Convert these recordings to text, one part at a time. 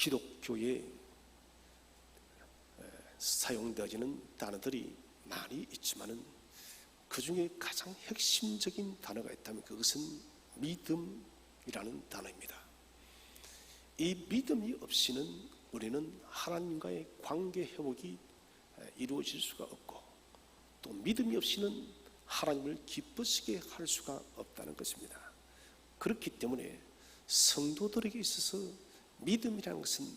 기독교에 사용되어지는 단어들이 많이 있지만은 그 중에 가장 핵심적인 단어가 있다면 그것은 믿음이라는 단어입니다. 이 믿음이 없이는 우리는 하나님과의 관계 회복이 이루어질 수가 없고, 또 믿음이 없이는 하나님을 기쁘시게 할 수가 없다는 것입니다. 그렇기 때문에 성도들에게 있어서 믿음이라는 것은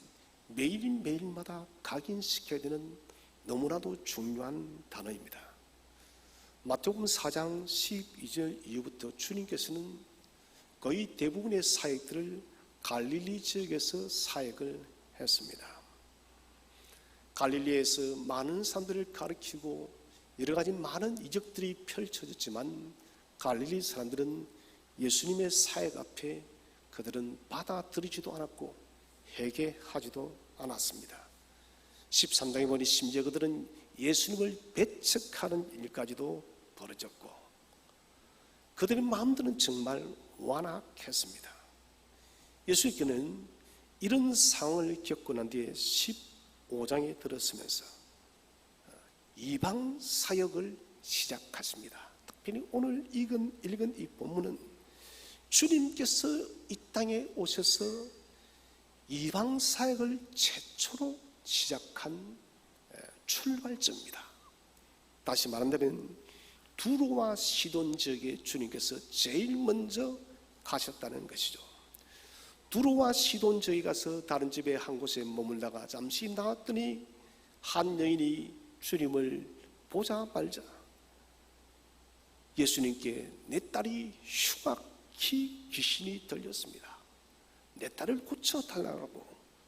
매일매일마다 각인시켜야 되는 너무나도 중요한 단어입니다. 마태복음 4장 12절 이후부터 주님께서는 거의 대부분의 사역들을 갈릴리 지역에서 사역을 했습니다. 갈릴리에서 많은 사람들을 가르치고 여러 가지 많은 이적들이 펼쳐졌지만 갈릴리 사람들은 예수님의 사역 앞에 그들은 받아들이지도 않았고 회개하지도 않았습니다. 13장에 보니 심지어 그들은 예수님을 배척하는 일까지도 벌어졌고, 그들의 마음들은 정말 완악했습니다. 예수님께는 이런 상황을 겪고 난 뒤에 15장에 들어서면서 이방 사역을 시작하십니다. 특별히 오늘 읽은 이 본문은 주님께서 이 땅에 오셔서 이방 사역을 최초로 시작한 출발점입니다. 다시 말한다면 두로와 시돈 지역에 주님께서 제일 먼저 가셨다는 것이죠. 두로와 시돈 지역에 가서 다른 집에 한 곳에 머물다가 잠시 나왔더니 한 여인이 주님을 보자 말자 예수님께 내 딸이 흉악히 귀신이 들렸습니다. 내 딸을 고쳐달라고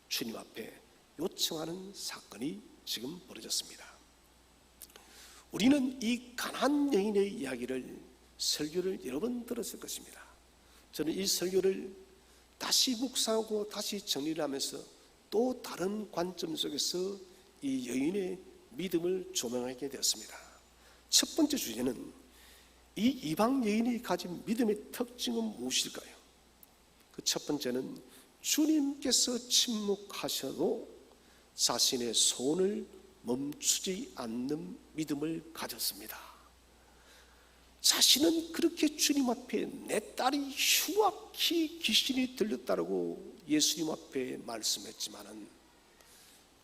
주님 앞에 요청하는 사건이 지금 벌어졌습니다. 우리는 이 가난한 여인의 이야기를, 설교를 여러 번 들었을 것입니다. 저는 이 설교를 다시 묵상하고 다시 정리를 하면서 또 다른 관점 속에서 이 여인의 믿음을 조명하게 되었습니다. 첫 번째 주제는 이 이방 여인이 가진 믿음의 특징은 무엇일까요? 그 첫 번째는 주님께서 침묵하셔도 자신의 손을 멈추지 않는 믿음을 가졌습니다. 자신은 그렇게 주님 앞에 내 딸이 흉악히 귀신이 들렸다고 예수님 앞에 말씀했지만은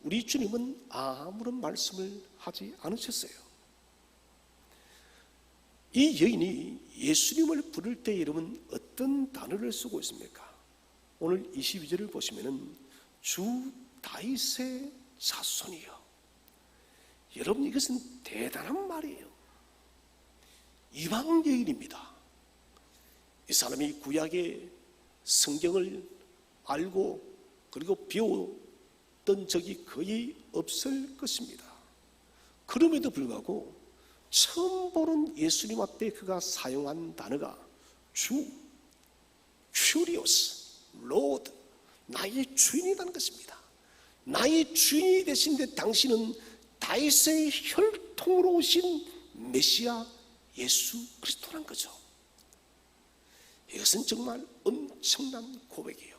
우리 주님은 아무런 말씀을 하지 않으셨어요. 이 여인이 예수님을 부를 때 여러분 어떤 단어를 쓰고 있습니까? 오늘 22절을 보시면은 주 다윗의 자손이요. 여러분 이것은 대단한 말이에요. 이방 여인입니다. 이 사람이 구약의 성경을 알고 그리고 배웠던 적이 거의 없을 것입니다. 그럼에도 불구하고 처음 보는 예수님 앞에 그가 사용한 단어가 주, 큐리오스, 로드, 나의 주인이라는 것입니다. 나의 주인이 되신데 당신은 다윗의 혈통으로 오신 메시아 예수 그리스도란 거죠. 이것은 정말 엄청난 고백이에요.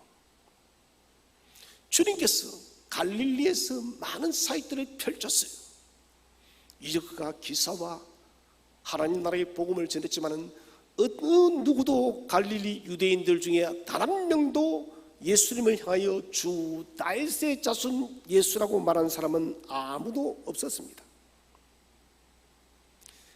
주님께서 갈릴리에서 많은 사역들을 펼쳤어요. 이제 그가 기사와 하나님 나라의 복음을 전했지만은 어느 누구도 갈릴리 유대인들 중에 단 한 명도 예수님을 향하여 주 다윗의 자손 예수라고 말하는 사람은 아무도 없었습니다.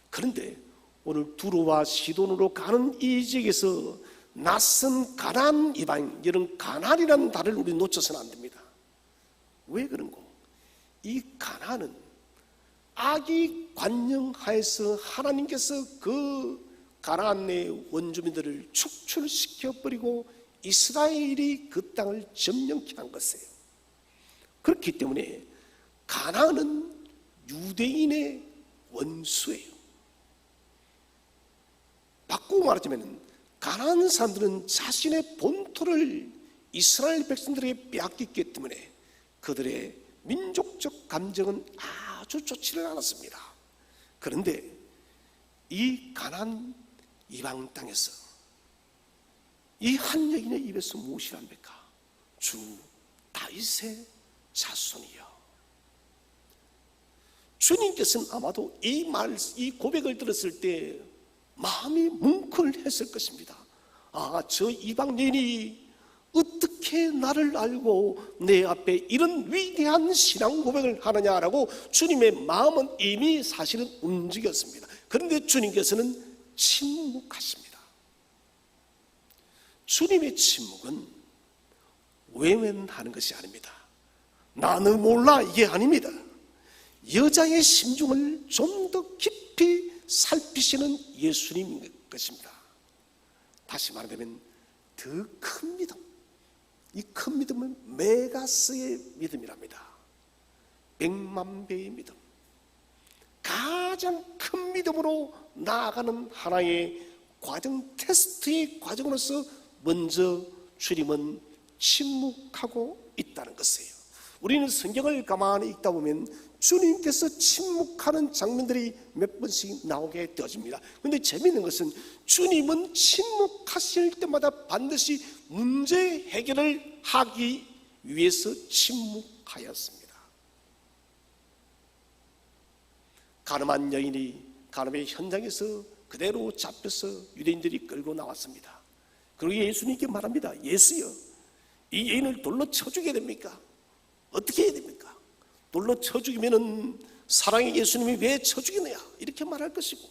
그런데 오늘 두로와 시돈으로 가는 이 지역에서 낯선 가나안 이방, 이런 가나안이라는 단어를 우리 놓쳐서는 안 됩니다. 왜 그런고? 이 가나안은 악이 관영하여서 하나님께서 그 가나안의 원주민들을 축출시켜버리고 이스라엘이 그 땅을 점령케 한 것이에요. 그렇기 때문에 가나안은 유대인의 원수예요. 바꾸고 말하자면 가나안 사람들은 자신의 본토를 이스라엘 백성들에게 빼앗겼기 때문에 그들의 민족적 감정은 아주 좋지를 않았습니다. 그런데 이 가나안 이방 땅에서 이 한 여인의 입에서 무엇이 합니까? 주 다윗의 자손이요. 주님께서는 아마도 이 고백을 들었을 때 마음이 뭉클했을 것입니다. 저 이방 여인이 어떻게 나를 알고 내 앞에 이런 위대한 신앙 고백을 하느냐라고 주님의 마음은 이미 사실은 움직였습니다. 그런데 주님께서는 침묵하십니다. 주님의 침묵은 외면하는 것이 아닙니다. 나는 몰라, 이게 아닙니다. 여자의 심중을 좀 더 깊이 살피시는 예수님인 것입니다. 다시 말하면 더 큰 믿음, 이 큰 믿음은 메가스의 믿음이랍니다. 100만 배의 믿음, 가장 큰 믿음으로 나아가는 하나의 과정, 테스트의 과정으로서 먼저 주님은 침묵하고 있다는 것이에요. 우리는 성경을 가만히 읽다 보면 주님께서 침묵하는 장면들이 몇 번씩 나오게 되어집니다. 그런데 재미있는 것은 주님은 침묵하실 때마다 반드시 문제 해결을 하기 위해서 침묵하였습니다. 가늠한 여인이 가늠의 현장에서 그대로 잡혀서 유대인들이 끌고 나왔습니다. 그리고 예수님께 말합니다. 예수여, 이 여인을 돌로 쳐 죽여야 됩니까? 어떻게 해야 됩니까? 돌로 쳐 죽이면은 사랑의 예수님이 왜 쳐 죽이느냐 이렇게 말할 것이고,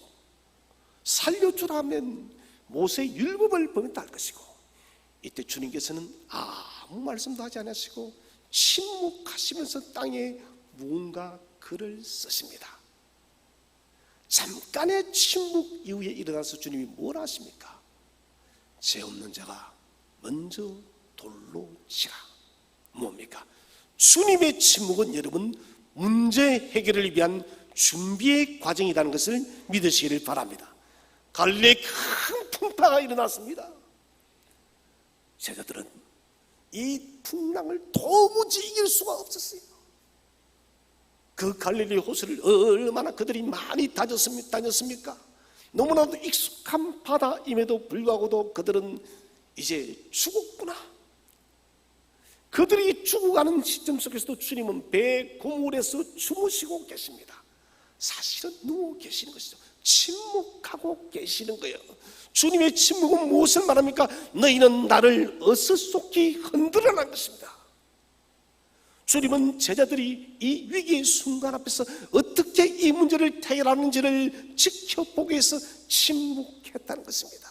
살려주라면 모세의 율법을 범했다 할 것이고, 이때 주님께서는 아무 말씀도 하지 않으시고 침묵하시면서 땅에 무언가 글을 쓰십니다. 잠깐의 침묵 이후에 일어나서 주님이 뭘 하십니까? 죄 없는 자가 먼저 돌로 치라. 뭡니까? 주님의 침묵은 여러분 문제 해결을 위한 준비의 과정이라는 것을 믿으시기를 바랍니다. 갈릴리에 큰 풍파가 일어났습니다. 제자들은 이 풍랑을 도무지 이길 수가 없었어요. 그 갈릴리 호수를 얼마나 그들이 많이 다녔습니까? 너무나도 익숙한 바다임에도 불구하고도 그들은 이제 죽었구나. 그들이 죽어가는 시점 속에서도 주님은 배 고물에서 주무시고 계십니다. 사실은 누워 계시는 것이죠. 침묵하고 계시는 거예요. 주님의 침묵은 무엇을 말합니까? 너희는 나를 어슷속히 흔들어라는 것입니다. 주님은 제자들이 이 위기의 순간 앞에서 어떻게 이 문제를 해결하는지를 지켜보기 위해서 침묵했다는 것입니다.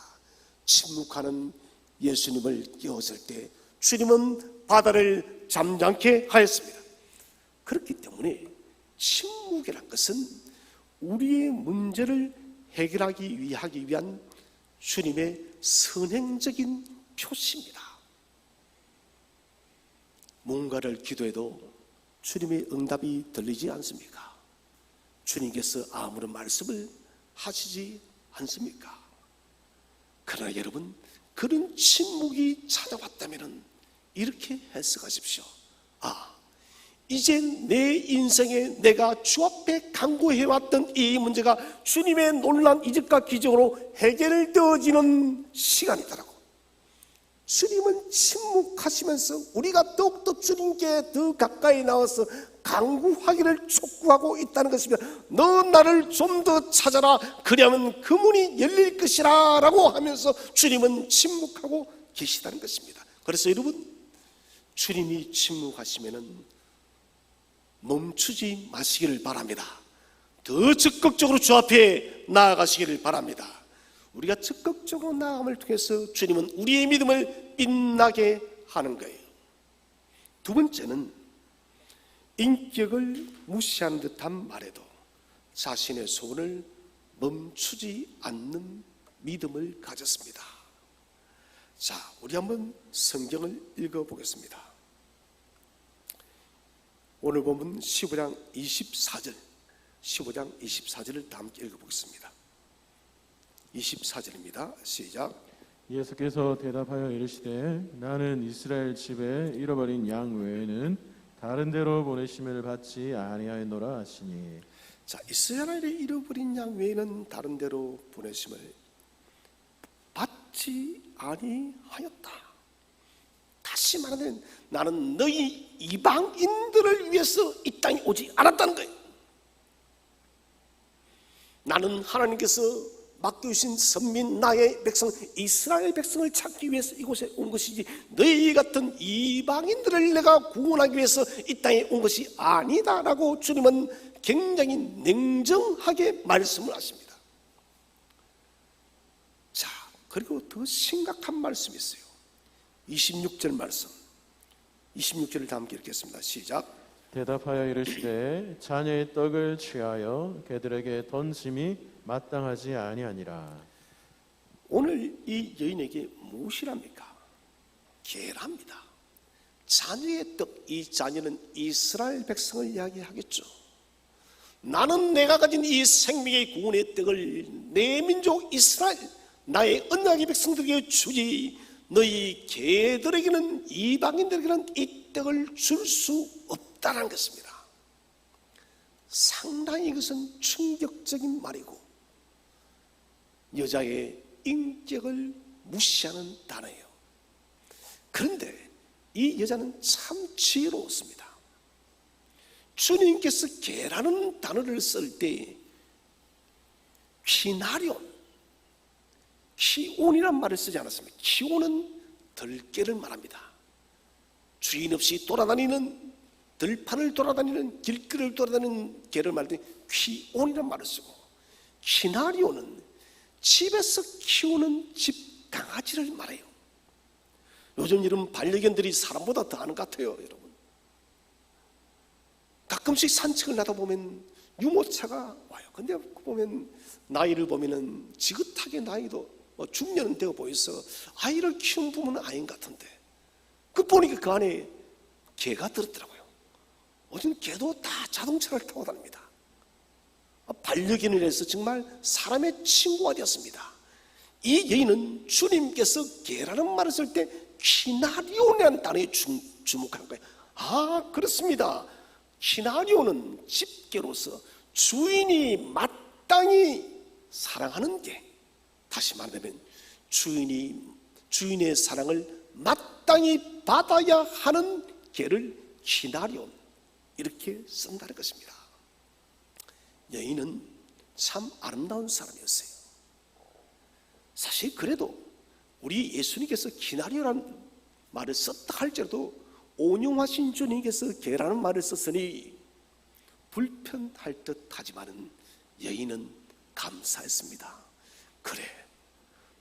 침묵하는 예수님을 깨웠을 때 주님은 바다를 잠잠케 하였습니다. 그렇기 때문에 침묵이란 것은 우리의 문제를 해결하기 위한 주님의 선행적인 표시입니다. 뭔가를 기도해도 주님의 응답이 들리지 않습니까? 주님께서 아무런 말씀을 하시지 않습니까? 그러나 여러분, 그런 침묵이 찾아왔다면 이렇게 해석하십시오. 이제 내 인생에 내가 주 앞에 간구해왔던 이 문제가 주님의 놀란 이적과 기적으로 해결되어지는 시간이더라고. 주님은 침묵하시면서 우리가 더욱더 주님께 더 가까이 나와서 간구하기를 촉구하고 있다는 것입니다. 너 나를 좀 더 찾아라, 그리하면 그 문이 열릴 것이라 라고 하면서 주님은 침묵하고 계시다는 것입니다. 그래서 여러분, 주님이 침묵하시면은 멈추지 마시기를 바랍니다. 더 적극적으로 주 앞에 나아가시기를 바랍니다. 우리가 적극적으로 나아감을 통해서 주님은 우리의 믿음을 빛나게 하는 거예요. 두 번째는 인격을 무시하는 듯한 말에도 자신의 소원을 멈추지 않는 믿음을 가졌습니다. 자, 우리 한번 성경을 읽어보겠습니다. 오늘 본문 15장 24절을 다 함께 읽어보겠습니다. 24절입니다. 시작. 예수께서 대답하여 이르시되 나는 이스라엘 집에 잃어버린 양 외에는 다른 데로 보내심을 받지 아니하였노라 하시니. 자, 이스라엘의 잃어버린 양 외에는 다른 데로 보내심을 받지 아니하였다. 다시 다시 말하면 나는 너희 이방인들을 위해서 이 땅에 오지 않았다는 거예요. 나는 하나님께서 맡겨주신 선민 나의 백성 이스라엘 백성을 찾기 위해서 이곳에 온 것이지 너희 같은 이방인들을 내가 구원하기 위해서 이 땅에 온 것이 아니다라고 주님은 굉장히 냉정하게 말씀을 하십니다. 자, 그리고 더 심각한 말씀이 있어요. 26절 말씀, 26절을 다 함께 읽겠습니다. 시작. 대답하여 이르시되 자녀의 떡을 취하여 개들에게 던짐이 마땅하지 아니하니라. 오늘 이 여인에게 무엇이랍니까? 계랍니다. 자녀의 떡, 이 자녀는 이스라엘 백성을 이야기하겠죠. 나는 내가 가진 이 생명의 구원의 떡을 내 민족 이스라엘 나의 언약의 백성들에게 주지 너희 개들에게는 이방인들에게는 이 떡을 줄 수 없다는 것입니다. 상당히 이것은 충격적인 말이고 여자의 인격을 무시하는 단어예요. 그런데 이 여자는 참 지혜로웠습니다. 주님께서 개라는 단어를 쓸 때 키나리온, 키온이란 말을 쓰지 않았습니다. 키온은 들개를 말합니다. 주인 없이 돌아다니는 들판을 돌아다니는 길거리를 돌아다니는 개를 말할 때 키온이란 말을 쓰고, 키나리온은 집에서 키우는 집 강아지를 말해요. 요즘 이런 반려견들이 사람보다 더 아는 것 같아요, 여러분. 가끔씩 산책을 나다 보면 유모차가 와요. 근데 보면 나이를 보면은 지긋하게 나이도 중년은 되어 보여서 아이를 키우는 부모는 아닌 것 같은데 그 보니까 그 안에 개가 들었더라고요. 요즘 개도 다 자동차를 타고 다닙니다. 반려견을 해서 정말 사람의 친구가 되었습니다. 이 여인은 주님께서 개라는 말을 쓸 때 키나리온이라는 단어에 주목하는 거예요. 아, 그렇습니다. 키나리온은 집개로서 주인이 마땅히 사랑하는 개, 다시 말하면 주인의 사랑을 마땅히 받아야 하는 개를 키나리온 이렇게 쓴다는 것입니다. 여인은 참 아름다운 사람이었어요. 사실 그래도 우리 예수님께서 키나리오라는 말을 썼다 할지라도 온용하신 주님께서 개라는 말을 썼으니 불편할 듯 하지만은 여인은 감사했습니다. 그래,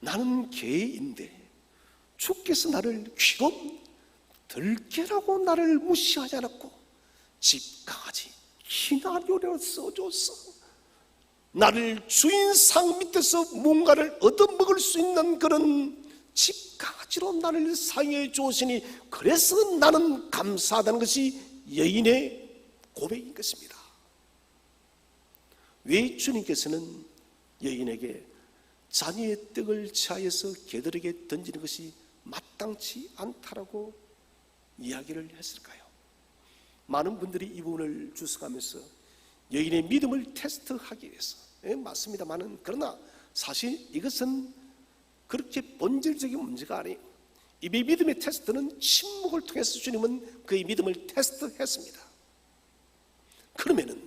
나는 개인데 주께서 나를 귀로 들개라고 나를 무시하지 않았고 집 강아지 키나리오라고 써줘서 나를 주인상 밑에서 뭔가를 얻어먹을 수 있는 그런 집 강아지로 나를 사용해 주시니 그래서 나는 감사하다는 것이 여인의 고백인 것입니다. 왜 주님께서는 여인에게 자녀의 떡을 취하여서 개들에게 던지는 것이 마땅치 않다라고 이야기를 했을까요? 많은 분들이 이 부분을 주석하면서 여인의 믿음을 테스트하기 위해서, 맞습니다만은 그러나 사실 이것은 그렇게 본질적인 문제가 아니에요. 이 믿음의 테스트는 침묵을 통해서 주님은 그의 믿음을 테스트했습니다. 그러면은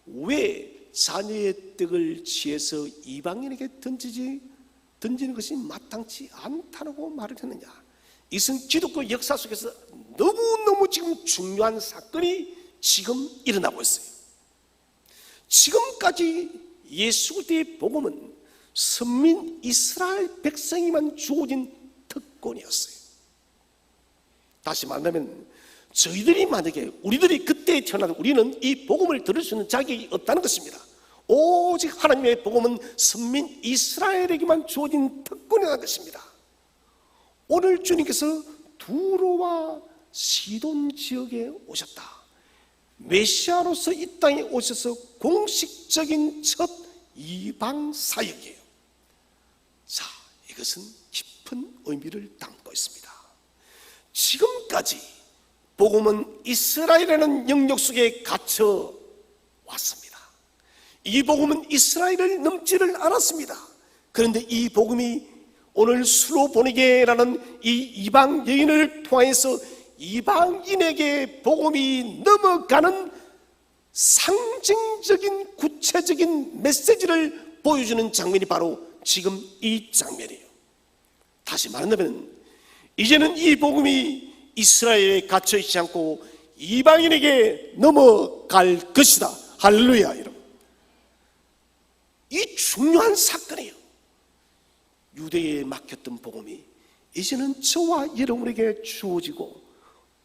왜 자녀의 떡을 취해서 이방인에게 던지는 것이 마땅치 않다고 말을 했느냐? 이것은 기독교 역사 속에서 너무너무 지금 중요한 사건이 지금 일어나고 있어요. 지금까지 예수 그리스도의 복음은 선민 이스라엘 백성이만 주어진 특권이었어요. 다시 말하면 저희들이 만약에 우리들이 그때 태어나도 우리는 이 복음을 들을 수 있는 자격이 없다는 것입니다. 오직 하나님의 복음은 선민 이스라엘에게만 주어진 특권이라는 것입니다. 오늘 주님께서 두로와 시돈 지역에 오셨다. 메시아로서 이 땅에 오셔서 공식적인 첫 이방 사역이에요. 자, 이것은 깊은 의미를 담고 있습니다. 지금까지 복음은 이스라엘이라는 영역 속에 갇혀 왔습니다. 이 복음은 이스라엘을 넘지를 않았습니다. 그런데 이 복음이 오늘 수로보니게라는 이 이방 여인을 통해서 이방인에게 복음이 넘어가는 상징적인 구체적인 메시지를 보여주는 장면이 바로 지금 이 장면이에요. 다시 말한다면 이제는 이 복음이 이스라엘에 갇혀 있지 않고 이방인에게 넘어갈 것이다. 할렐루야. 여러분, 이 중요한 사건이에요. 유대에 막혔던 복음이 이제는 저와 여러분에게 주어지고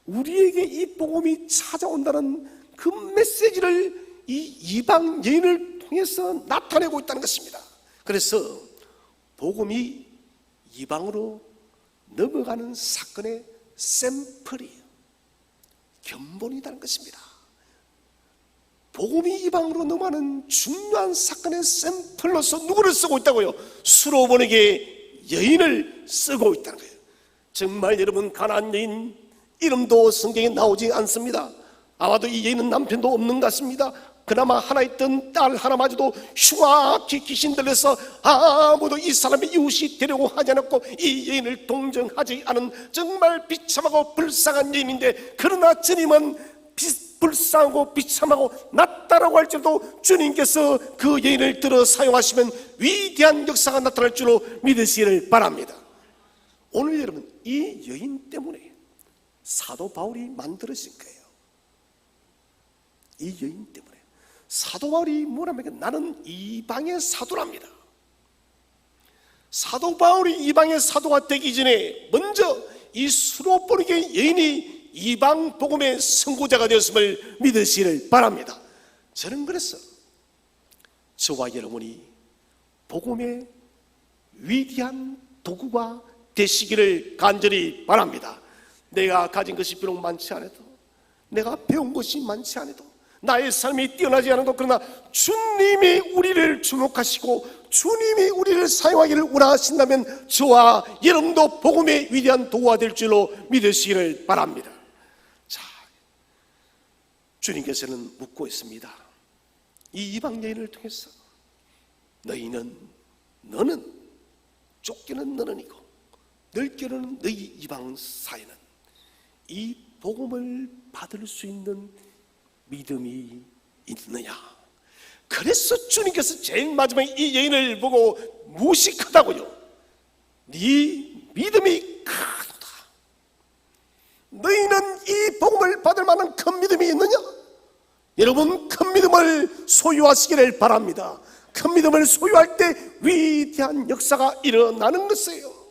우리에게 이 복음이 찾아온다는 그 메시지를 이 이방 여인을 통해서 나타내고 있다는 것입니다. 그래서 복음이 이방으로 넘어가는 사건의 샘플이에요. 견본이라는 것입니다. 복음이 이방으로 넘어가는 중요한 사건의 샘플로서 누구를 쓰고 있다고요? 수로보니게 여인을 쓰고 있다는 거예요. 정말 여러분, 가나안 여인 이름도 성경에 나오지 않습니다. 아마도 이 여인은 남편도 없는 것 같습니다. 그나마 하나 있던 딸 하나마저도 흉악히 귀신 들려서 아무도 이 사람의 이웃이 되려고 하지 않았고 이 여인을 동정하지 않은 정말 비참하고 불쌍한 여인인데, 그러나 주님은 불쌍하고 비참하고 낫다라고 할지라도 주님께서 그 여인을 들어 사용하시면 위대한 역사가 나타날 줄로 믿으시기를 바랍니다. 오늘 여러분, 이 여인 때문에 사도 바울이 만들어진 거예요. 이 여인 때문에 사도 바울이 뭐라면 나는 이방의 사도랍니다. 사도 바울이 이방의 사도가 되기 전에 먼저 이 수로보니게 여인이 이방 복음의 선구자가 되었음을 믿으시기를 바랍니다. 저는 그래서 저와 여러분이 복음의 위대한 도구가 되시기를 간절히 바랍니다. 내가 가진 것이 비록 많지 않아도, 내가 배운 것이 많지 않아도, 나의 삶이 뛰어나지 않아도, 그러나 주님이 우리를 주목하시고 주님이 우리를 사용하기를 원하신다면 저와 여러분도 복음의 위대한 도구가 될 줄로 믿으시기를 바랍니다. 자, 주님께서는 묻고 있습니다. 이 이방 여인을 통해서 너는 쫓기는 너는이고 늙기는 너희 이방 사이는 이 복음을 받을 수 있는 믿음이 있느냐. 그래서 주님께서 제일 마지막에 이 여인을 보고 무식하다고요. 네 믿음이 크도다. 너희는 이 복음을 받을 만한 큰 믿음이 있느냐? 여러분, 큰 믿음을 소유하시기를 바랍니다. 큰 믿음을 소유할 때 위대한 역사가 일어나는 것이에요.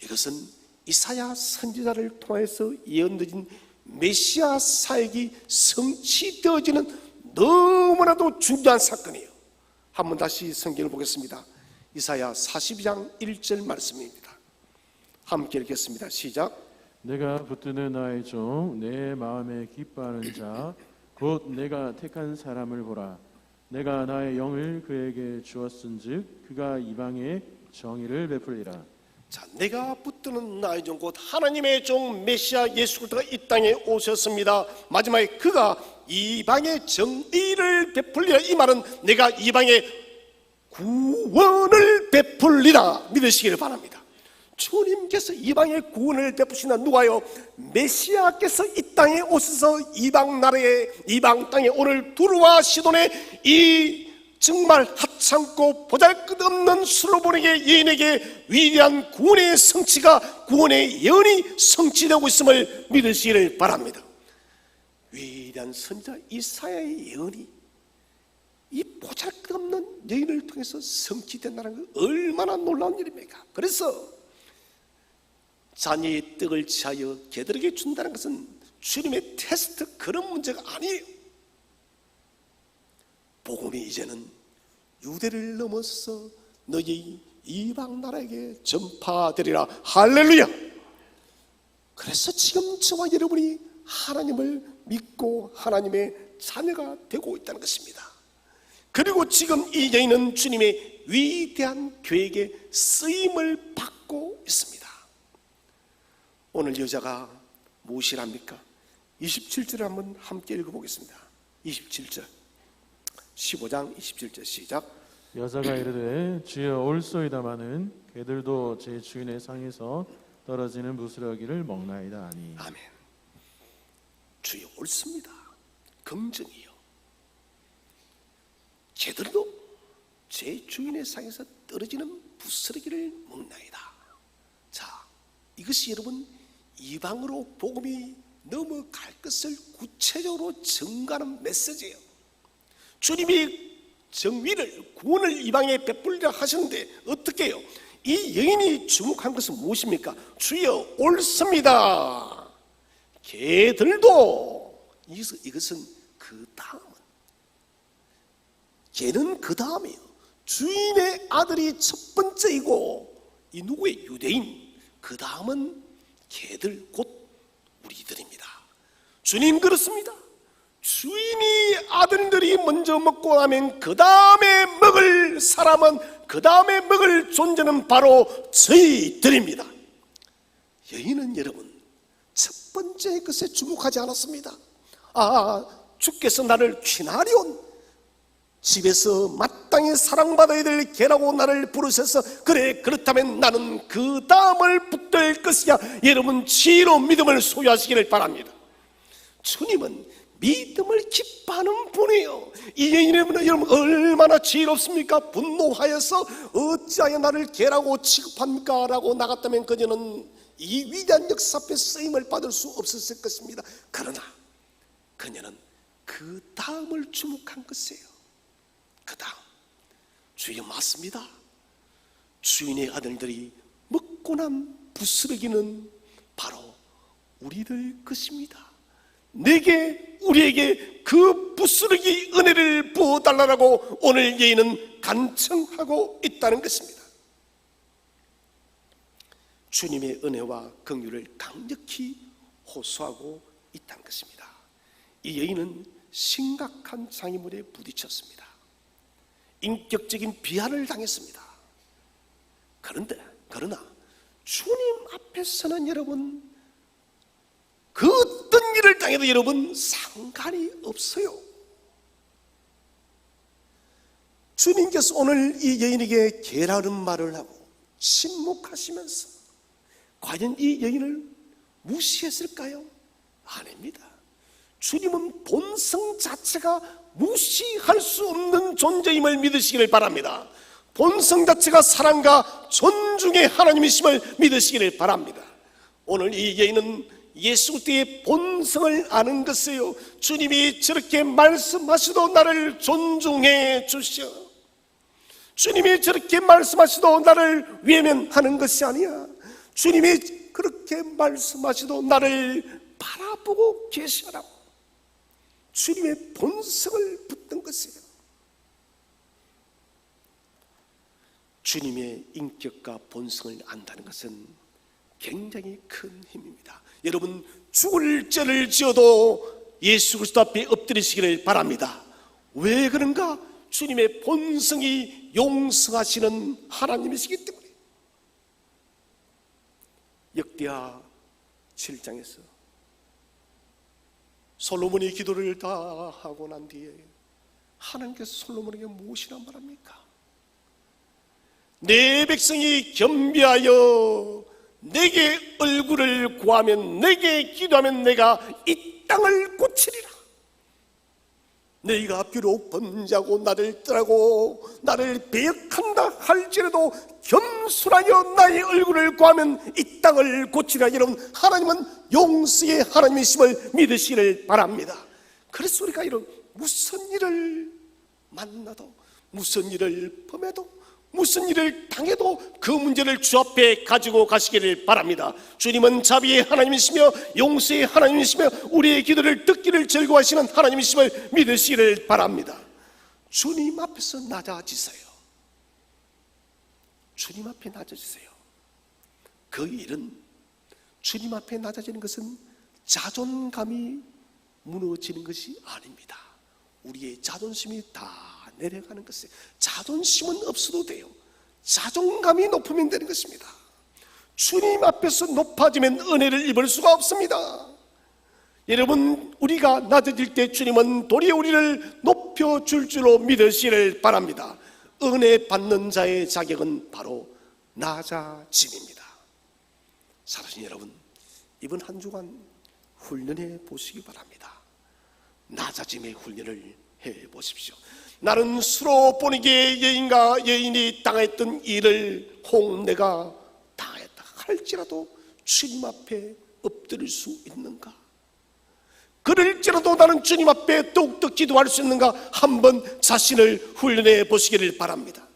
이것은 이사야 선지자를 통해서 예언되어진 메시아 사역이 성취되어지는 너무나도 중요한 사건이에요. 한번 다시 성경을 보겠습니다. 이사야 42장 1절 말씀입니다. 함께 읽겠습니다. 시작. 내가 붙드는 나의 종 내 마음에 기뻐하는 자 곧 내가 택한 사람을 보라. 내가 나의 영을 그에게 주었은즉 그가 이방에 정의를 베풀리라. 자, 내가 붙드는 나의 종 곧 하나님의 종 메시아 예수 그리스도가 이 땅에 오셨습니다. 마지막에 그가 이방의 정의를 베풀리라. 이 말은 내가 이방의 구원을 베풀리라 믿으시기를 바랍니다. 주님께서 이방의 구원을 베푸시나 누가요? 메시아께서 이 땅에 오셔서 이방 나라에, 이방 땅에 오늘 두루와 시돈의 이 정말 하찮고 보잘것없는 수로보니게 여인에게 위대한 구원의 성취가, 구원의 예언이 성취되고 있음을 믿으시기를 바랍니다. 위대한 선지자 이사야의 예언이 이 보잘것없는 여인을 통해서 성취된다는 것, 얼마나 놀라운 일입니까? 그래서 자녀의 떡을 취하여 개들에게 준다는 것은 주님의 테스트, 그런 문제가 아니에요. 복음이 이제는 유대를 넘어서 너희 이방 나라에게 전파되리라. 할렐루야. 그래서 지금 저와 여러분이 하나님을 믿고 하나님의 자녀가 되고 있다는 것입니다. 그리고 지금 이 여인은 주님의 위대한 계획에 쓰임을 받고 있습니다. 오늘 여자가 무엇이랍니까? 27절을 한번 함께 읽어보겠습니다. 27절 15장 27절 시작. 여자가 이르되 주여 올소이다마는 개들도 제 주인의 상에서 떨어지는 부스러기를 먹나이다 하니. 아멘. 주여 옳습니다. 긍정이요. 개들도 제 주인의 상에서 떨어지는 부스러기를 먹나이다. 자, 이것이 여러분 이방으로 복음이 넘어갈 것을 구체적으로 증가하는 메시지예요. 주님이 정의를, 구원을 이방에 베풀려 하셨는데 어떻게 해요? 이 여인이 주목한 것은 무엇입니까? 주여 옳습니다. 개들도, 이것은 그 다음은, 개는 그 다음이에요. 주인의 아들이 첫 번째이고, 이 누구의 유대인, 그 다음은 개들, 곧 우리들입니다. 주님 그렇습니다. 주인이 아들들이 먼저 먹고 나면 그 다음에 먹을 사람은, 그 다음에 먹을 존재는 바로 저희들입니다. 여인은 여러분 첫 번째 것에 주목하지 않았습니다. 주께서 나를 귀나리온 집에서 마땅히 사랑받아야 될 개라고 나를 부르셔서 그래, 그렇다면 나는 그 다음을 붙들 것이야. 여러분 지혜로 믿음을 소유하시기를 바랍니다. 주님은 믿음을 기뻐하는 분이에요. 이 여인은 여러분 얼마나 지혜롭습니까? 분노하여서 어찌하여 나를 개라고 취급합니까? 라고 나갔다면 그녀는 이 위대한 역사 앞에 쓰임을 받을 수 없었을 것입니다. 그러나 그녀는 그 다음을 주목한 것이에요. 그 다음, 주여 맞습니다. 주인의 아들들이 먹고 난 부스러기는 바로 우리들 것입니다. 우리에게 그 부스러기 은혜를 부어달라고 오늘 여인은 간청하고 있다는 것입니다. 주님의 은혜와 긍휼을 강력히 호소하고 있다는 것입니다. 이 여인은 심각한 장애물에 부딪혔습니다. 인격적인 비하를 당했습니다. 그러나 주님 앞에서는 여러분 그 어떤 일을 당해도 여러분 상관이 없어요. 주님께서 오늘 이 여인에게 개라는 말을 하고 침묵하시면서 과연 이 여인을 무시했을까요? 아닙니다. 주님은 본성 자체가 무시할 수 없는 존재임을 믿으시기를 바랍니다. 본성 자체가 사랑과 존중의 하나님이심을 믿으시기를 바랍니다. 오늘 이 여인은 예수 그리스도의 본성을 아는 것이에요. 주님이 저렇게 말씀하시도 나를 존중해 주셔. 주님이 저렇게 말씀하시도 나를 외면하는 것이 아니야. 주님이 그렇게 말씀하시도 나를 바라보고 계시라고 주님의 본성을 붙든 것이에요. 주님의 인격과 본성을 안다는 것은 굉장히 큰 힘입니다. 여러분 죽을 죄를 지어도 예수 그리스도 앞에 엎드리시기를 바랍니다. 왜 그런가? 주님의 본성이 용서하시는 하나님이시기 때문에. 역대하 7장에서 솔로몬이 기도를 다 하고 난 뒤에 하나님께서 솔로몬에게 무엇이란 말합니까? 내 백성이 겸비하여 내게 얼굴을 구하면, 내게 기도하면 내가 이 땅을 고치리라. 너희가 비록 범죄하고 나를 떠나고 나를 배역한다 할지라도 겸손하여 나의 얼굴을 구하면 이 땅을 고치리라. 여러분, 하나님은 용서의 하나님이심을 믿으시기를 바랍니다. 그래서 우리가 이런 무슨 일을 만나도, 무슨 일을 범해도, 무슨 일을 당해도 그 문제를 주 앞에 가지고 가시기를 바랍니다. 주님은 자비의 하나님이시며 용서의 하나님이시며 우리의 기도를 듣기를 즐거워하시는 하나님이심을 믿으시기를 바랍니다. 주님 앞에서 낮아지세요. 주님 앞에 낮아지세요. 그 일은, 주님 앞에 낮아지는 것은 자존감이 무너지는 것이 아닙니다. 우리의 자존심이 다 내려가는 것이에요. 자존심은 없어도 돼요. 자존감이 높으면 되는 것입니다. 주님 앞에서 높아지면 은혜를 입을 수가 없습니다. 여러분, 우리가 낮아질 때 주님은 도리어 우리를 높여줄 줄로 믿으시기를 바랍니다. 은혜 받는 자의 자격은 바로 낮아짐입니다. 사랑하는 여러분, 이번 한 주간 훈련해 보시기 바랍니다. 낮아짐의 훈련을 해 보십시오. 나는 수로 보니게 여인과 여인이 당했던 일을 혹 내가 당했다 할지라도 주님 앞에 엎드릴 수 있는가? 그럴지라도 나는 주님 앞에 더욱더 기도할 수 있는가? 한번 자신을 훈련해 보시기를 바랍니다.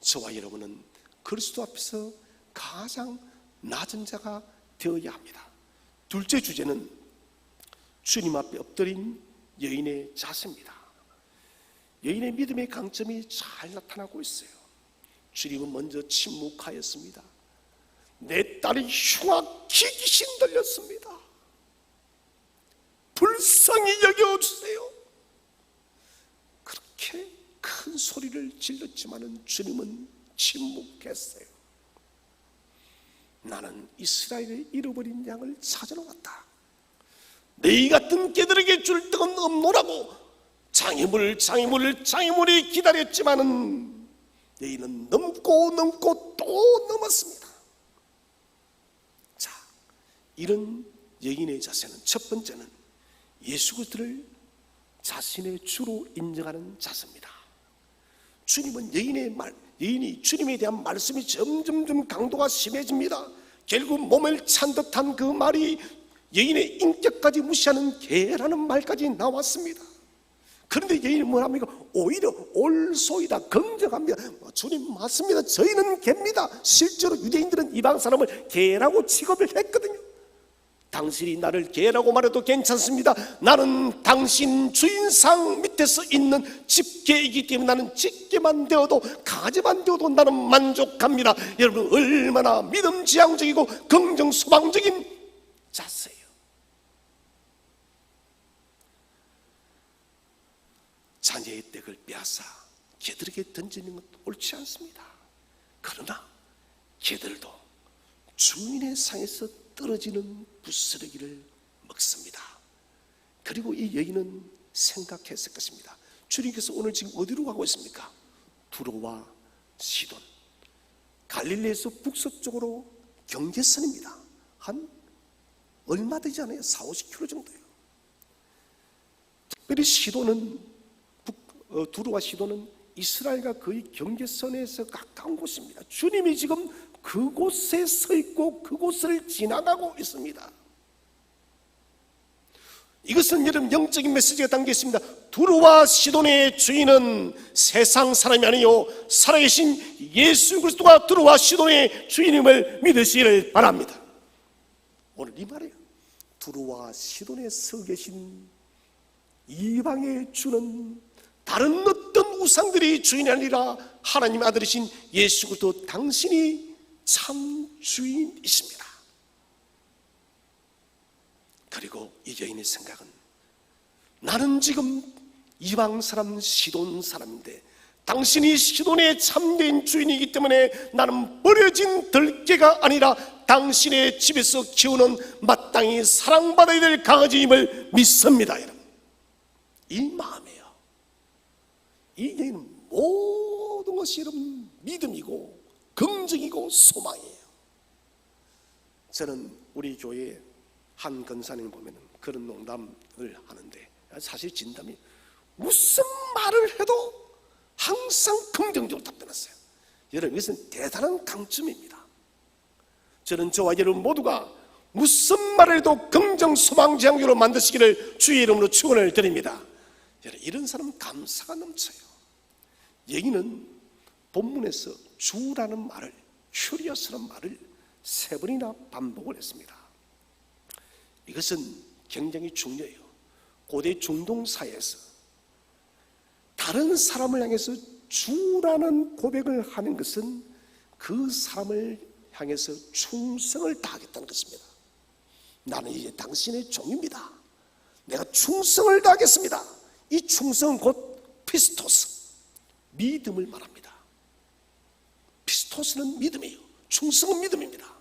저와 여러분은 그리스도 앞에서 가장 낮은 자가 되어야 합니다. 둘째 주제는 주님 앞에 엎드린 여인의 자세입니다. 여인의 믿음의 강점이 잘 나타나고 있어요. 주님은 먼저 침묵하였습니다. 내 딸이 흉악히 귀신 들렸습니다. 불쌍히 여겨주세요. 그렇게 큰 소리를 질렀지만은 주님은 침묵했어요. 나는 이스라엘의 잃어버린 양을 찾으러 왔다. 너희 같은 개들에게 줄 떡은 없노라고 장애물이 기다렸지만은 너희는 넘고 또 넘었습니다. 자, 이런 여인의 자세는 첫 번째는 예수 그리스도를 자신의 주로 인정하는 자세입니다. 주님은 여인이 주님에 대한 말씀이 점점 강도가 심해집니다. 결국 몸을 찬 듯한 그 말이 여인의 인격까지 무시하는 개라는 말까지 나왔습니다. 그런데 여인은 뭐랍니까? 오히려 올소이다, 긍정합니다. 주님 맞습니다. 저희는 개입니다. 실제로 유대인들은 이방 사람을 개라고 취급을 했거든요. 당신이 나를 개라고 말해도 괜찮습니다. 나는 당신 주인상 밑에서 있는 집개이기 때문에 나는 집개만 되어도 가지만 되어도 나는 만족합니다. 여러분, 얼마나 믿음지향적이고 긍정 소방적인 자세예요. 자녀의 떡을 빼앗아 개들에게 던지는 것도 옳지 않습니다. 그러나 개들도 주인의 상에서 떨어지는 부스러기를 먹습니다. 그리고 이 여인은 생각했을 것입니다. 주님께서 오늘 지금 어디로 가고 있습니까? 두로와 시돈, 갈릴리에서 북서쪽으로 경계선입니다. 한 얼마 되지 않아요? 40-50km 정도예요. 특별히 시돈은 두로와 시돈은 이스라엘과 거의 경계선에서 가까운 곳입니다. 주님이 지금 그곳에 서 있고 그곳을 지나가고 있습니다. 이것은 여러분 영적인 메시지가 담겨 있습니다. 두로와 시돈의 주인은 세상 사람이 아니요 살아계신 예수 그리스도가 두로와 시돈의 주인임을 믿으시기를 바랍니다. 오늘 이 말이에요. 두로와 시돈에 서 계신 이방의 주는 다른 어떤 우상들이 주인이 아니라 하나님의 아들이신 예수 그리스도 당신이 참 주인이십니다. 그리고 이 여인의 생각은 나는 지금 이방 사람 시돈 사람인데 당신이 시돈의 참된 주인이기 때문에 나는 버려진 들개가 아니라 당신의 집에서 키우는 마땅히 사랑받아야 될 강아지임을 믿습니다. 여러분, 이 마음이에요. 이 여인은 모든 것이 여러분 믿음이고 긍정이고 소망이에요. 저는 우리 교회에 한 권사님 보면 그런 농담을 하는데 사실 진담이 무슨 말을 해도 항상 긍정적으로 답변했어요. 여러분, 이것은 대단한 강점입니다. 저는 저와 여러분 모두가 무슨 말을 해도 긍정 소망지향적으로 만드시기를 주의 이름으로 축원을 드립니다. 여러분, 이런 사람은 감사가 넘쳐요. 여기는 본문에서 주라는 말을, 큐리어스라는 말을 3번이나 반복을 했습니다. 이것은 굉장히 중요해요. 고대 중동 사회에서 다른 사람을 향해서 주라는 고백을 하는 것은 그 사람을 향해서 충성을 다하겠다는 것입니다. 나는 이제 당신의 종입니다. 내가 충성을 다하겠습니다. 이 충성은 곧 피스토스, 믿음을 말합니다. 피스토스는 믿음이에요. 충성은 믿음입니다.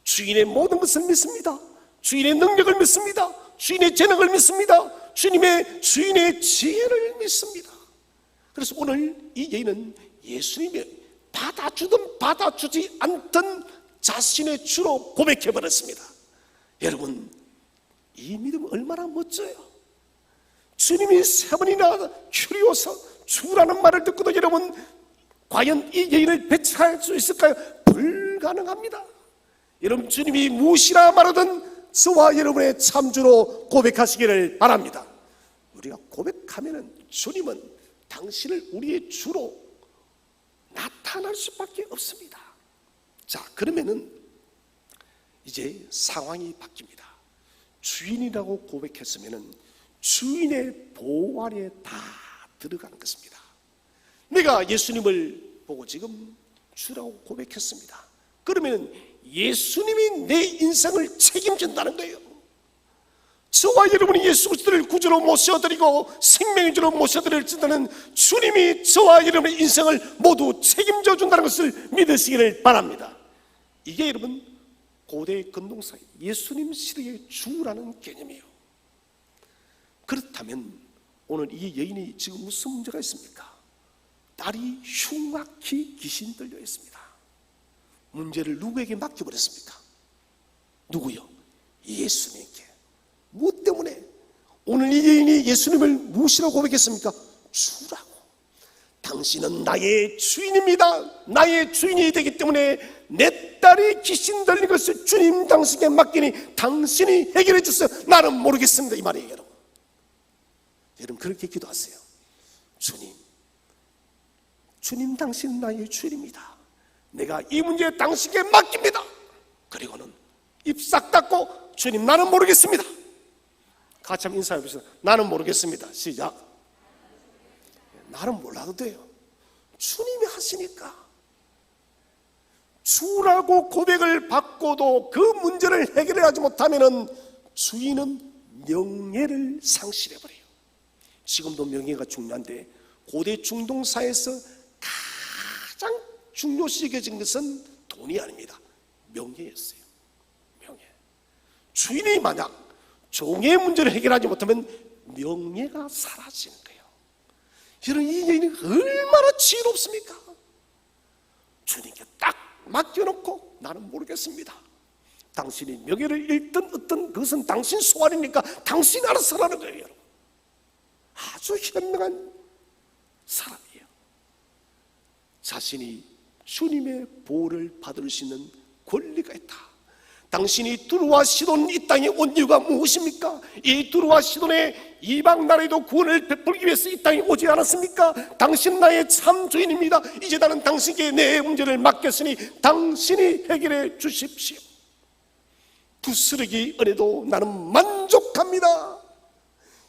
주인의 모든 것을 믿습니다. 주인의 능력을 믿습니다. 주인의 재능을 믿습니다. 주인의 지혜를 믿습니다. 그래서 오늘 이 여인은 예수님이 받아주든 받아주지 않든 자신의 주로 고백해버렸습니다. 여러분, 이 믿음 얼마나 멋져요. 주님이 3번이나 큐리오서 주라는 말을 듣고도 여러분 과연 이 여인을 배척할 수 있을까요? 불가능합니다. 여러분, 주님이 무엇이라 말하든 저와 여러분의 참주로 고백하시기를 바랍니다. 우리가 고백하면은 주님은 당신을 우리의 주로 나타날 수밖에 없습니다. 자, 그러면은 이제 상황이 바뀝니다. 주인이라고 고백했으면은 주인의 보호 아래에 다 들어가는 것입니다. 내가 예수님을 보고 지금 주라고 고백했습니다. 그러면 예수님이 내 인생을 책임진다는 거예요. 저와 여러분이 예수 그리스도를 구주로 모셔드리고 생명의 주로 모셔드릴지는 주님이 저와 여러분의 인생을 모두 책임져 준다는 것을 믿으시기를 바랍니다. 이게 여러분 고대 근동사 예수님 시대의 주라는 개념이에요. 그렇다면 오늘 이 여인이 지금 무슨 문제가 있습니까? 딸이 흉악히 귀신 들려 있습니다. 문제를 누구에게 맡겨버렸습니까? 누구요? 예수님께. 무엇 때문에? 오늘 이 여인이 예수님을 무엇이라고 고백했습니까? 주라고. 당신은 나의 주인입니다. 나의 주인이 되기 때문에 내 딸이 귀신 들린 것을 주님 당신께 맡기니 당신이 해결해 주세요. 나는 모르겠습니다. 이 말이에요. 여러분, 여러분 그렇게 기도하세요. 주님 당신은 나의 주인입니다. 내가 이 문제 당신께 맡깁니다. 그리고는 입 싹 닫고 주님 나는 모르겠습니다. 같이 한번 인사해 보세요. 나는 모르겠습니다. 시작. 나는 몰라도 돼요. 주님이 하시니까. 주라고 고백을 받고도 그 문제를 해결하지 못하면 주인은 명예를 상실해버려요. 지금도 명예가 중요한데 고대 중동사에서 가장 중요시 여겨진 것은 돈이 아닙니다. 명예였어요. 명예. 주인이 만약 종의 문제를 해결하지 못하면 명예가 사라지는 거예요. 여러분, 이 여인이 얼마나 지혜롭습니까? 주님께 딱 맡겨놓고 나는 모르겠습니다. 당신이 명예를 잃든 얻든 그것은 당신 소원이니까 당신 알아서 하라는 거예요. 여러분. 아주 현명한 사람이에요. 자신이 주님의 보호를 받을 수 있는 권리가 있다. 당신이 두루와 시돈 이 땅에 온 이유가 무엇입니까? 이 두루와 시돈의 이방 나라에도 구원을 베풀기 위해서 이 땅에 오지 않았습니까? 당신 나의 참 주인입니다. 이제 나는 당신께 내 문제를 맡겼으니 당신이 해결해 주십시오. 부스러기 은혜도 나는 만족합니다.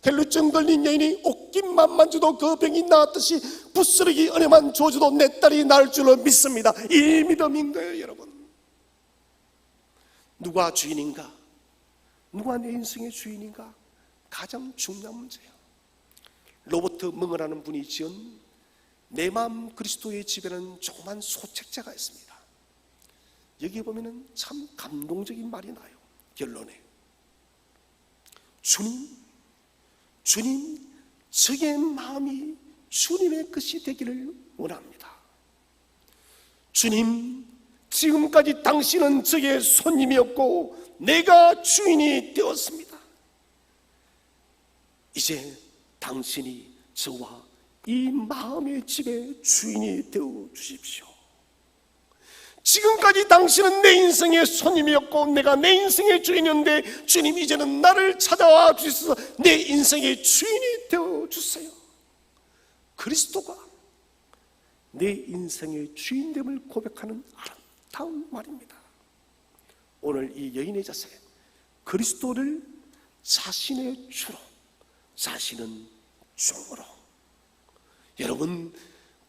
헬루증 걸린 여인이 옷깃만 만져도 그 병이 나았듯이 부스러기 은혜만 줘줘도 내 딸이 나을 줄로 믿습니다. 이 믿음인 거예요. 여러분, 누가 주인인가? 누가 내 인생의 주인인가? 가장 중요한 문제예요. 로버트 멍어라는 분이 지은 내 마음 그리스도의 집에는 조그만 소책자가 있습니다. 여기 보면은 참 감동적인 말이 나요. 결론에 주님, 저의 마음이 주님의 것이 되기를 원합니다. 주님, 지금까지 당신은 저의 손님이었고 내가 주인이 되었습니다. 이제 당신이 저와 이 마음의 집의 주인이 되어 주십시오. 지금까지 당신은 내 인생의 손님이었고 내가 내 인생의 주인이었는데 주님, 이제는 나를 찾아와 주셔서 내 인생의 주인이 되어 주세요. 그리스도가 내 인생의 주인됨을 고백하는 아름다운 말입니다. 오늘 이 여인의 자세, 그리스도를 자신의 주로, 자신은 종으로. 여러분,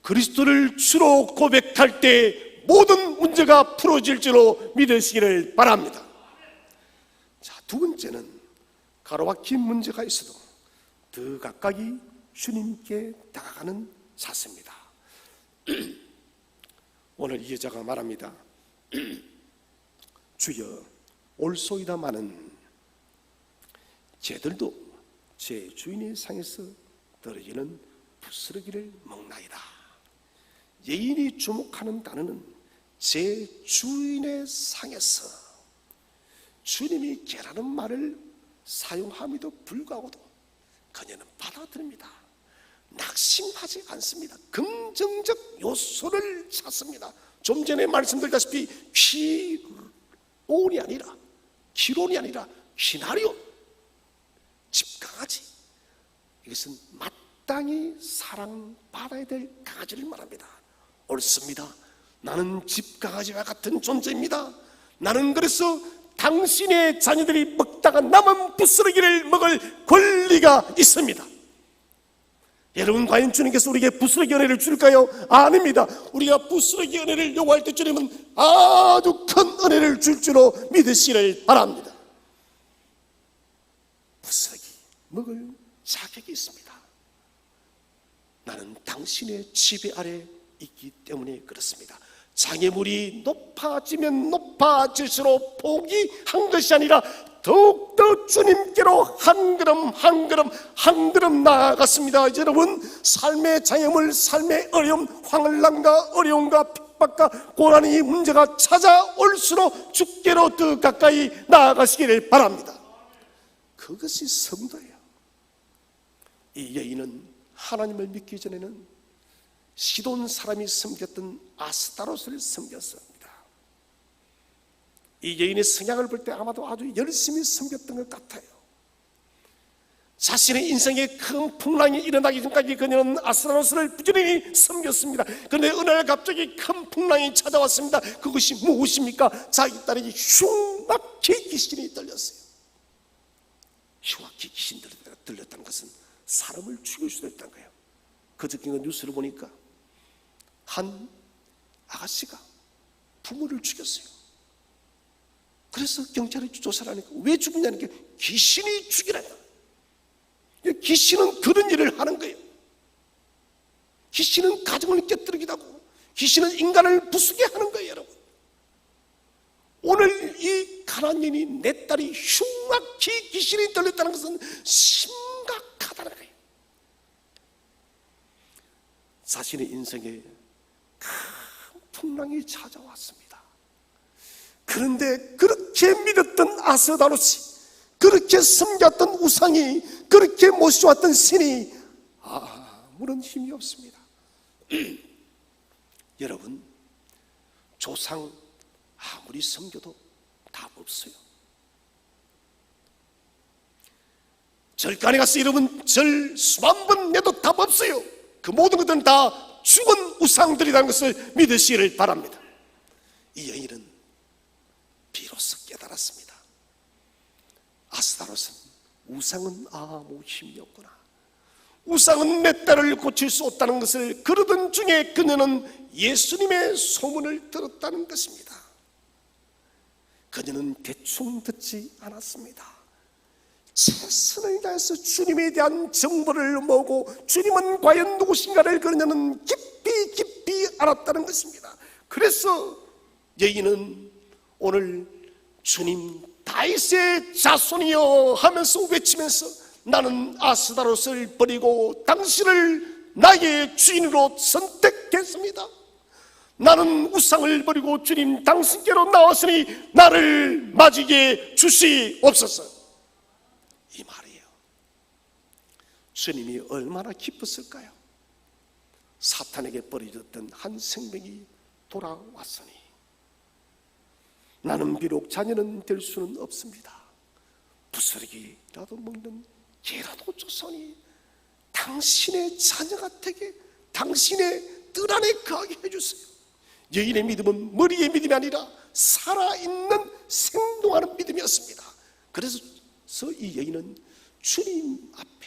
그리스도를 주로 고백할 때 모든 문제가 풀어질 줄로 믿으시기를 바랍니다. 자, 두 번째는 가로막힌 문제가 있어도 더 가까이 주님께 다가가는 자세입니다. 오늘 이 여자가 말합니다. 주여, 올소이다마는 쟤들도 제 주인의 상에서 떨어지는 부스러기를 먹나이다. 여인이 주목하는 단어는 제 주인의 상에서. 주님이 개라는 말을 사용함에도 불구하고도 그녀는 받아들입니다. 낙심하지 않습니다. 긍정적 요소를 찾습니다. 좀 전에 말씀드렸다시피 귀론이 아니라 시나리오, 집강아지, 이것은 마땅히 사랑받아야 될 강아지를 말합니다. 옳습니다. 나는 집강아지와 같은 존재입니다. 나는 그래서 당신의 자녀들이 먹다가 남은 부스러기를 먹을 권리가 있습니다. 여러분, 과연 주님께서 우리에게 부스러기 은혜를 줄까요? 아닙니다. 우리가 부스러기 은혜를 요구할 때 주님은 아주 큰 은혜를 줄 줄로 믿으시기를 바랍니다. 부스러기 먹을 자격이 있습니다. 나는 당신의 지배 아래 있기 때문에 그렇습니다. 장애물이 높아지면 높아질수록 포기한 것이 아니라 더욱더 주님께로 한 걸음 나아갔습니다. 여러분, 삶의 장애물, 삶의 어려움, 환난과 어려움과 핍박과 고난이 문제가 찾아올수록 주께로 더 가까이 나아가시기를 바랍니다. 그것이 성도예요. 이 여인은 하나님을 믿기 전에는 시돈 사람이 섬겼던 아스타롯을 섬겼습니다. 이 여인의 성향을 볼 때 아마도 아주 열심히 섬겼던 것 같아요. 자신의 인생에 큰 풍랑이 일어나기 전까지 그녀는 아스타롯을 부지런히 섬겼습니다. 그런데 어느 날 갑자기 큰 풍랑이 찾아왔습니다. 그것이 무엇입니까? 자기 딸에게 흉악히 귀신이 들렸어요. 흉악히 귀신이 들렸다는 것은 사람을 죽일 수도 있다는 거예요. 그저께 뉴스를 보니까 한 아가씨가 부모를 죽였어요. 그래서 경찰이 조사를 하니까 왜 죽느냐는 게 귀신이 죽이라는 거예요. 귀신은 그런 일을 하는 거예요. 귀신은 가정을 깨뜨리기도 하고 귀신은 인간을 부수게 하는 거예요. 여러분, 오늘 이 가난한 여인이 내 딸이 흉악히 귀신이 들렸다는 것은 심각하다는 거예요. 자신의 인생에 큰 풍랑이 찾아왔습니다. 그런데 그렇게 믿었던 아스다롯이, 그렇게 섬겼던 우상이, 그렇게 모셔왔던 신이 아무런 힘이 없습니다. 여러분, 조상 아무리 섬겨도 답 없어요. 절간에 가서 여러분 절 수만 번 내도 답 없어요. 그 모든 것들은 다 죽은 우상들이라는 것을 믿으시기를 바랍니다. 이 여인은 비로소 깨달았습니다. 아스타롯은 우상은 아무 힘이 없구나. 우상은 내 딸을 고칠 수 없다는 것을 그러던 중에 그녀는 예수님의 소문을 들었다는 것입니다. 그녀는 대충 듣지 않았습니다. 최선을 다해서 주님에 대한 정보를 모으고 주님은 과연 누구신가를 그녀는 깊이 알았다는 것입니다. 그래서 여인은 오늘 주님 다윗의 자손이여 하면서 외치면서 나는 아스다롯을 버리고 당신을 나의 주인으로 선택했습니다. 나는 우상을 버리고 주님 당신께로 나왔으니 나를 맞이게 주시옵소서. 이 말이에요. 주님이 얼마나 기뻤을까요? 사탄에게 버려졌던 한 생명이 돌아왔으니 나는 비록 자녀는 될 수는 없습니다. 부스러기라도 먹는 개라도 쫓아오니 당신의 자녀가 되게 당신의 뜰 안에 거하게 해주세요. 여인의 믿음은 머리의 믿음이 아니라 살아있는 생동하는 믿음이었습니다. 그래서 이 여인은 주님 앞에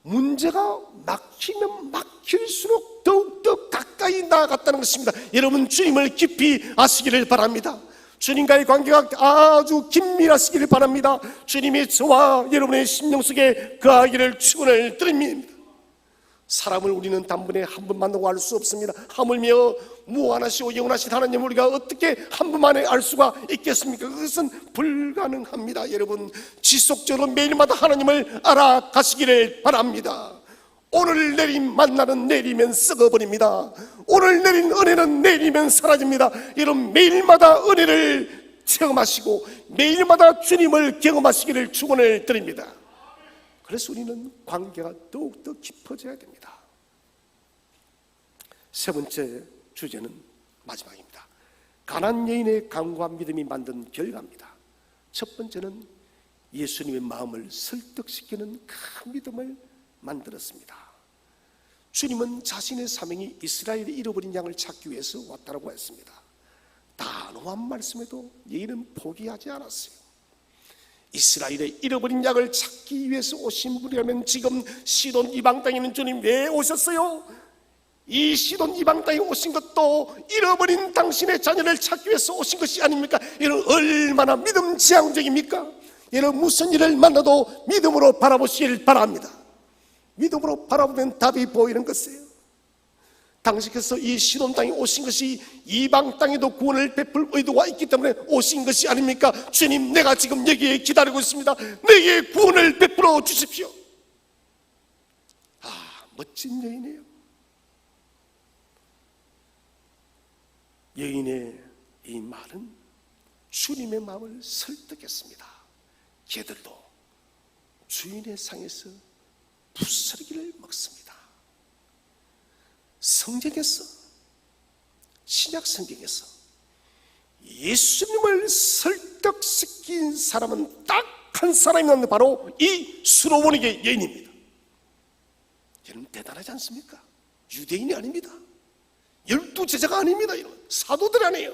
문제가 막히면 막힐수록 더욱더 가까이 나아갔다는 것입니다. 여러분, 주님을 깊이 아시기를 바랍니다. 주님과의 관계가 아주 긴밀하시기를 바랍니다. 주님이 저와 여러분의 심령 속에 거하기를 축원을 드립니다. 사람을 우리는 단번에 한 번 만나고 알 수 없습니다. 하물며 무한하시고 영원하신 하나님을 우리가 어떻게 한 번 만에 알 수가 있겠습니까? 그것은 불가능합니다. 여러분, 지속적으로 매일마다 하나님을 알아가시기를 바랍니다. 오늘 내린 만나는 내리면 썩어버립니다. 오늘 내린 은혜는 내리면 사라집니다. 여러분, 매일마다 은혜를 체험하시고 매일마다 주님을 경험하시기를 축원을 드립니다. 그래서 우리는 관계가 더욱더 깊어져야 됩니다. 세 번째 주제는 마지막입니다. 가난한 여인의 간구한 믿음이 만든 결과입니다. 첫 번째는 예수님의 마음을 설득시키는 큰 믿음을 만들었습니다. 주님은 자신의 사명이 이스라엘의 잃어버린 양을 찾기 위해서 왔다고 했습니다. 단호한 말씀에도 여인은 포기하지 않았어요. 이스라엘의 잃어버린 양을 찾기 위해서 오신 분이라면 지금 시돈 이방 땅에 있는 주님 왜 오셨어요? 이 시돈 이방 땅에 오신 것도 잃어버린 당신의 자녀를 찾기 위해서 오신 것이 아닙니까? 여러분, 얼마나 믿음지향적입니까? 여러분, 무슨 일을 만나도 믿음으로 바라보시길 바랍니다. 믿음으로 바라보면 답이 보이는 것이에요. 당신께서 이 시돈 땅에 오신 것이 이방 땅에도 구원을 베풀 의도가 있기 때문에 오신 것이 아닙니까? 주님, 내가 지금 여기에 기다리고 있습니다. 내게 구원을 베풀어 주십시오. 멋진 여인이에요. 여인의 이 말은 주님의 마음을 설득했습니다. 개들도 주인의 상에서 부스러기를 먹습니다. 성경에서, 신약 성경에서 예수님을 설득시킨 사람은 딱 한 사람이 있는데 바로 이 수로보니게 여인입니다. 여러분, 대단하지 않습니까? 유대인이 아닙니다. 12제자가 아닙니다. 사도들이 아니에요.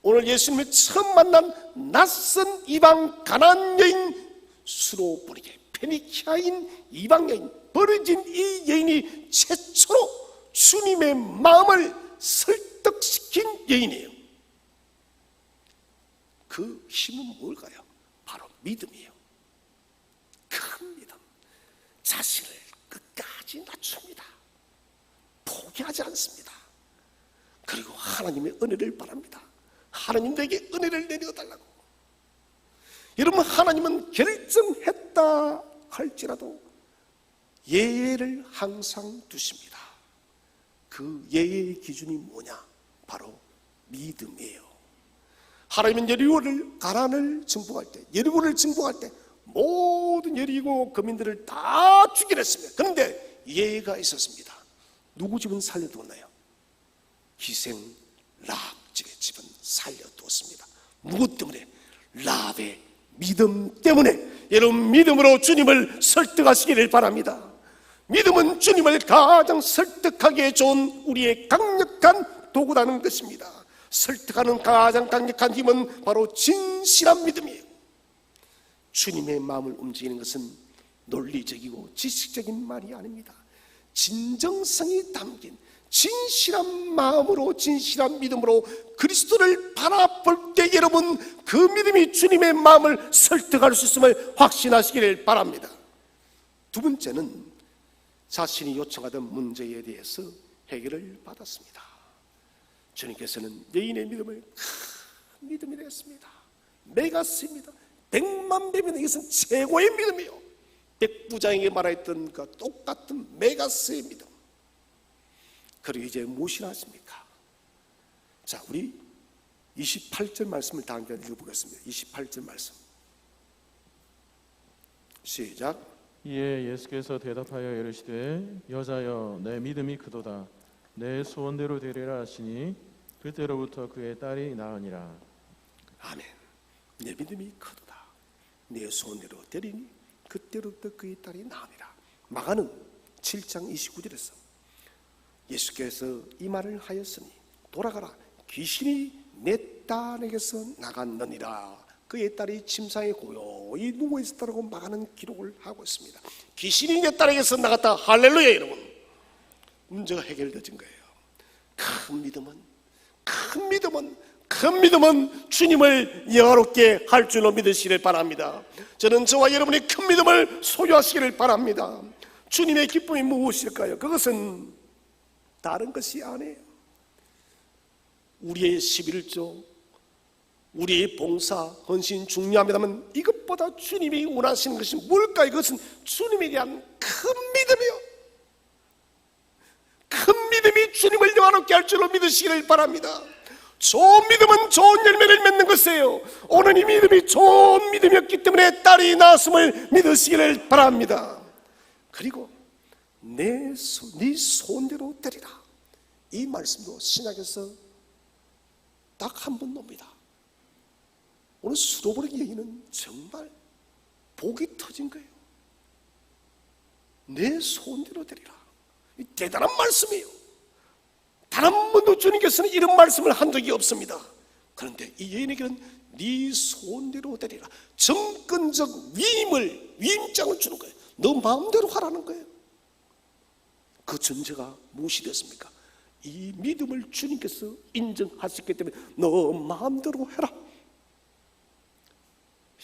오늘 예수님을 처음 만난 낯선 이방 가나안 여인 수로보니게, 페니키아인 이방 여인, 버려진 이 여인이 최초로 주님의 마음을 설득시킨 여인이에요. 그 힘은 뭘까요? 바로 믿음이에요. 큰 믿음. 자신을 끝까지 낮춥니다. 포기하지 않습니다. 그리고 하나님의 은혜를 바랍니다. 하나님 내게 은혜를 내려달라고. 여러분, 하나님은 결정했다 할지라도 예외를 항상 두십니다. 그 예외의 기준이 뭐냐? 바로 믿음이에요. 하나님은 여리고를 가난을 정복할 때, 여리고를 정복할 때 모든 여리고 거민들을 다 죽이려 했습니다. 그런데 예외가 있었습니다. 누구 집은 살려두었나요? 희생 라합집의 집은 살려두었습니다. 무엇 때문에? 라합의 믿음 때문에. 여러분, 믿음으로 주님을 설득하시기를 바랍니다. 믿음은 주님을 가장 설득하기에 좋은 우리의 강력한 도구라는 것입니다. 설득하는 가장 강력한 힘은 바로 진실한 믿음이에요. 주님의 마음을 움직이는 것은 논리적이고 지식적인 말이 아닙니다. 진정성이 담긴 진실한 마음으로, 진실한 믿음으로 그리스도를 바라볼 때 여러분, 그 믿음이 주님의 마음을 설득할 수 있음을 확신하시기를 바랍니다. 두 번째는 자신이 요청하던 문제에 대해서 해결을 받았습니다. 주님께서는 여인의 믿음을 큰 믿음이라 했습니다. 메가스입니다. 100만 배면 이것은 최고의 믿음이에요. 백부장에게 말했던 그 똑같은 메가스의 믿음. 그리고 이제 무엇이나 하십니까? 자, 우리 28절 말씀을 다 함께 읽어보겠습니다. 28절 말씀 시작. 이에 예수께서 대답하여 이르시되 여자여, 내 믿음이 크도다. 내 소원대로 되리라 하시니 그때로부터 그의 딸이 나으니라. 아멘. 내 믿음이 크도다. 내 소원대로 되리니 그때로부터 그의 딸이 나으니라. 마가는 7장 29절에서 예수께서 이 말을 하였으니 돌아가라, 귀신이 내 딸에게서 나갔느니라. 그의 딸이 침상에 고요히 누워 있었다고 마가는 기록을 하고 있습니다. 귀신이 내 딸에게서 나갔다. 할렐루야. 여러분, 문제가 해결되진 거예요. 큰 믿음은 주님을 영화롭게 할 줄로 믿으시길 바랍니다. 저는 저와 여러분이 큰 믿음을 소유하시기를 바랍니다. 주님의 기쁨이 무엇일까요? 그것은 다른 것이 아니에요. 우리의 11조, 우리의 봉사, 헌신 중요합니다만 이것보다 주님이 원하시는 것이 뭘까요? 그것은 주님에 대한 큰 믿음이에요. 믿음이 주님을 영화롭게 할 줄로 믿으시기를 바랍니다. 좋은 믿음은 좋은 열매를 맺는 것이에요. 오늘 이 믿음이 좋은 믿음이었기 때문에 딸이 낳았음을 믿으시기를 바랍니다. 그리고 네 손대로 되리라, 이 말씀도 신약에서 딱 한 번 놉니다. 오늘 수로보리 여인은 정말 복이 터진 거예요. 내 손대로 되리라, 이 대단한 말씀이에요. 단 한 번도 주님께서는 이런 말씀을 한 적이 없습니다. 그런데 이 여인에게는 네 손대로 되리라, 정권적 위임장을 주는 거예요. 너 마음대로 하라는 거예요. 그 전제가 무엇이 됐습니까? 이 믿음을 주님께서 인정하셨기 때문에 너 마음대로 해라.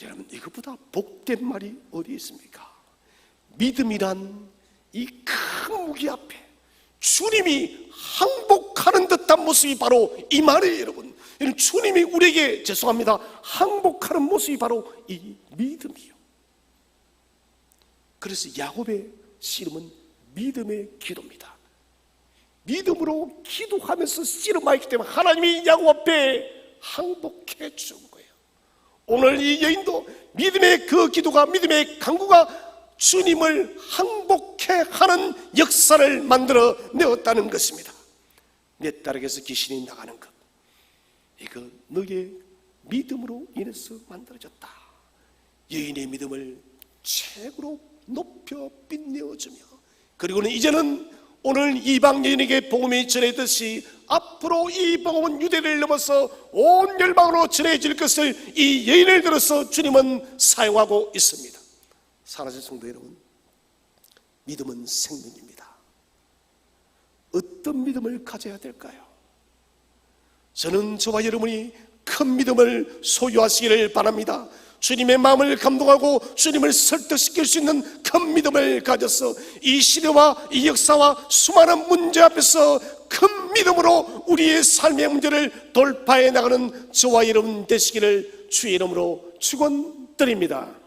여러분, 이것보다 복된 말이 어디 있습니까? 믿음이란 이 큰 무기 앞에 주님이 항복하는 듯한 모습이 바로 이 말이에요. 여러분, 주님이 우리에게, 죄송합니다, 항복하는 모습이 바로 이 믿음이에요. 그래서 야곱의 씨름은 믿음의 기도입니다. 믿음으로 기도하면서 씨름하기 때문에 하나님이 야곱 앞에 항복해 준 거예요. 오늘 이 여인도 믿음의 그 기도가, 믿음의 강구가 주님을 항복해 하는 역사를 만들어 내었다는 것입니다. 내 딸에게서 귀신이 나가는 것, 이거 너의 믿음으로 인해서 만들어졌다. 여인의 믿음을 최고로 높여 빛내어주며, 그리고는 이제는 오늘 이방 여인에게 복음이 전해졌듯이 앞으로 이 복음은 유대를 넘어서 온 열방으로 전해질 것을 이 여인을 들어서 주님은 사용하고 있습니다. 사랑하는 성도 여러분, 믿음은 생명입니다. 어떤 믿음을 가져야 될까요? 저는 저와 여러분이 큰 믿음을 소유하시기를 바랍니다. 주님의 마음을 감동하고 주님을 설득시킬 수 있는 큰 믿음을 가져서 이 시대와 이 역사와 수많은 문제 앞에서 큰 믿음으로 우리의 삶의 문제를 돌파해 나가는 저와 여러분 되시기를 주의 이름으로 축원드립니다.